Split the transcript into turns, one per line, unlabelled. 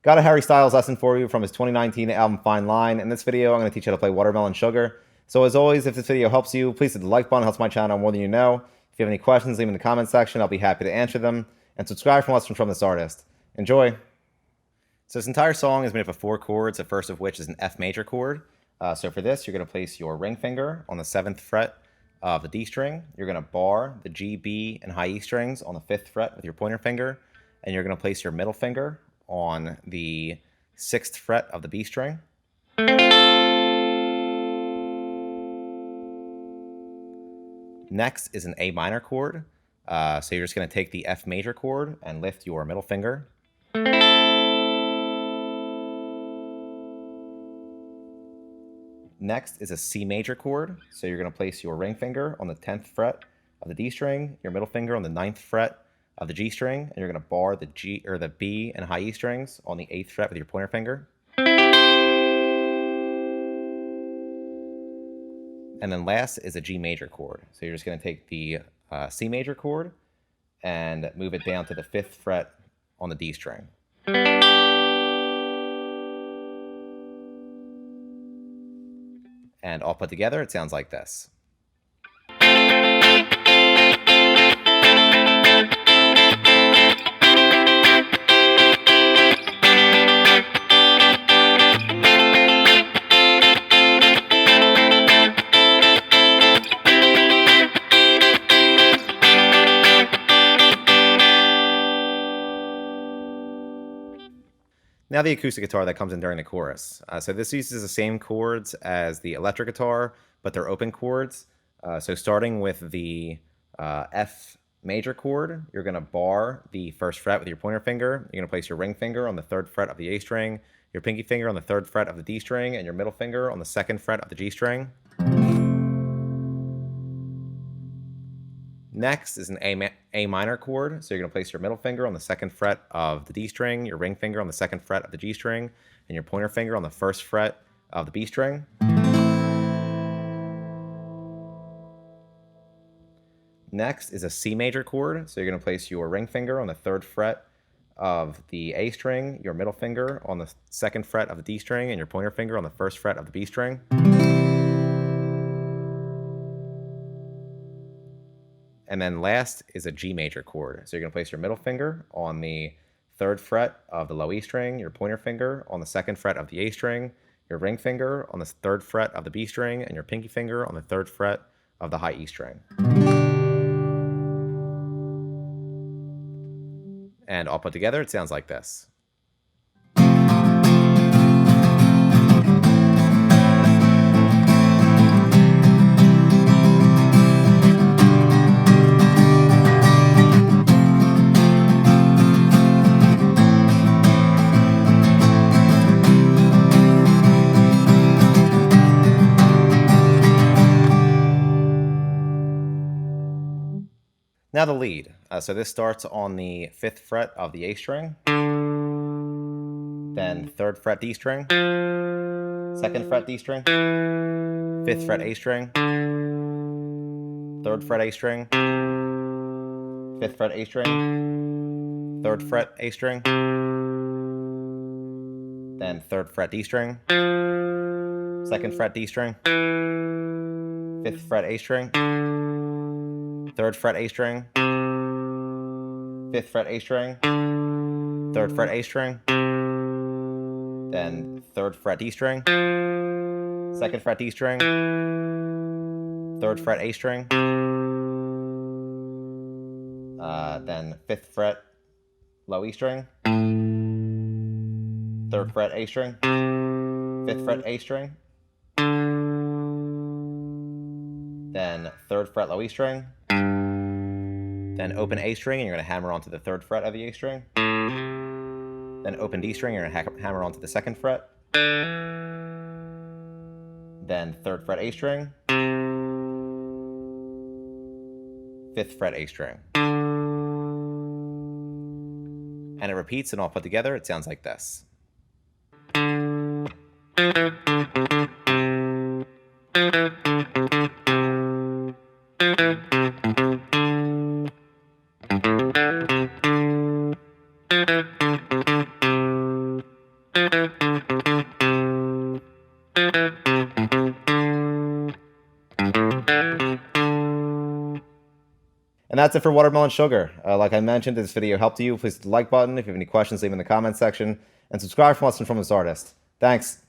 Got a Harry Styles lesson for you from his 2019 album Fine Line. In this video, I'm going to teach you how to play Watermelon Sugar. So as always, if this video helps you, please hit the like button. It helps my channel more than you know. If you have any questions, leave them in the comment section. I'll be happy to answer them. And subscribe for lessons from this artist. Enjoy! So this entire song is made up of 4 chords, the first of which is an F major chord. So for this, you're going to place your ring finger on the 7th fret of the D string. You're going to bar the G, B, and high E strings on the 5th fret with your pointer finger. And you're going to place your middle finger on the 6th fret of the B string. Next is an A minor chord. So you're just going to take the F major chord and lift your middle finger. Next is a C major chord. So you're going to place your ring finger on the 10th fret of the D string, your middle finger on the 9th fret of the G string, and you're going to bar the G or the B and high E strings on the 8th fret with your pointer finger. And then last is a G major chord. So you're just going to take the C major chord and move it down to the 5th fret on the D string. And all put together, it sounds like this. Now the acoustic guitar that comes in during the chorus. So this uses the same chords as the electric guitar, but they're open chords. So starting with the F major chord, you're going to bar the 1st fret with your pointer finger. You're going to place your ring finger on the 3rd fret of the A string, your pinky finger on the 3rd fret of the D string, and your middle finger on the 2nd fret of the G string. Next is an A minor chord. So you're going to place your middle finger on the 2nd fret of the D string, your ring finger on the 2nd fret of the G string, and your pointer finger on the 1st fret of the B string. Next is a C major chord. So you're going to place your ring finger on the 3rd fret of the A string, your middle finger on the 2nd fret of the D string, and your pointer finger on the 1st fret of the B string. And then last is a G major chord. So you're going to place your middle finger on the 3rd fret of the low E string, your pointer finger on the 2nd fret of the A string, your ring finger on the 3rd fret of the B string, and your pinky finger on the 3rd fret of the high E string. And all put together, it sounds like this. Now the lead. So this starts on the 5th fret of the A string, then 3rd fret D string, 2nd fret D string, 5th fret A string, 3rd fret A string, 5th fret A string, 3rd fret A string, then 3rd fret D string, 2nd fret D string, 5th fret A string, 3rd fret A string, 5th fret A string, 3rd fret A string, then 3rd fret D string, 2nd fret D string, 3rd fret A string, then 5th fret low E string, 3rd fret A string, 5th fret A string, then 3rd fret low E string, then open A string, and you're going to hammer onto the 3rd fret of the A string, then open D string, you're going to hammer onto the 2nd fret, then 3rd fret A string, 5th fret A string. And it repeats, and all put together, it sounds like this. And that's it for Watermelon Sugar. Like I mentioned, if this video helped you, please hit the like button. If you have any questions, leave them in the comments section. And subscribe for lessons from this artist. Thanks.